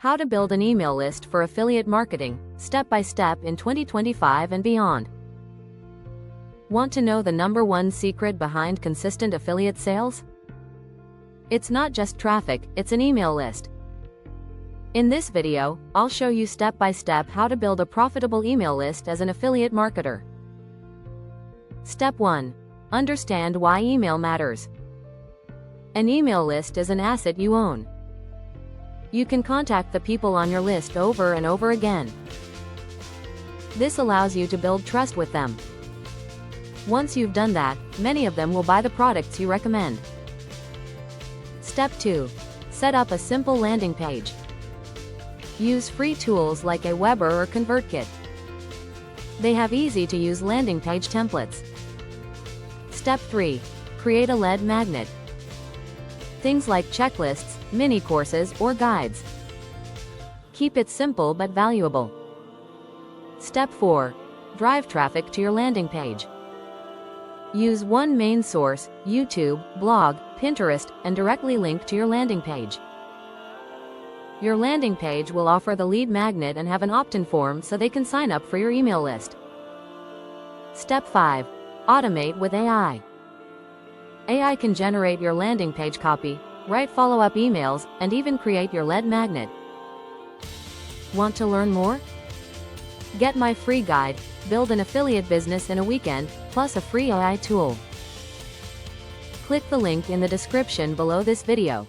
How to build an email list for affiliate marketing, step by step in 2025 and beyond. Want to know the #1 secret behind consistent affiliate sales? It's not just traffic, it's an email list. In this video, I'll show you step by step how to build a profitable email list as an affiliate marketer. Step 1. Understand why email matters. An email list is an asset you own. You can contact the people on your list over and over again. This allows you to build trust with them. Once you've done that, many of them will buy the products you recommend. Step 2. Set up a simple landing page. Use free tools like Aweber or ConvertKit. They have easy-to-use landing page templates. Step 3. Create a lead magnet. Things like checklists, mini courses, or guides. Keep it simple but valuable. Step 4. Drive traffic to your landing page. Use one main source, YouTube, blog, Pinterest, and directly link to your landing page. Your landing page will offer the lead magnet and have an opt-in form so they can sign up for your email list. Step 5. Automate with AI. AI can generate your landing page copy, write follow-up emails, and even create your lead magnet. Want to learn more? Get my free guide, Build an Affiliate Business in a Weekend, plus a free AI tool. Click the link in the description below this video.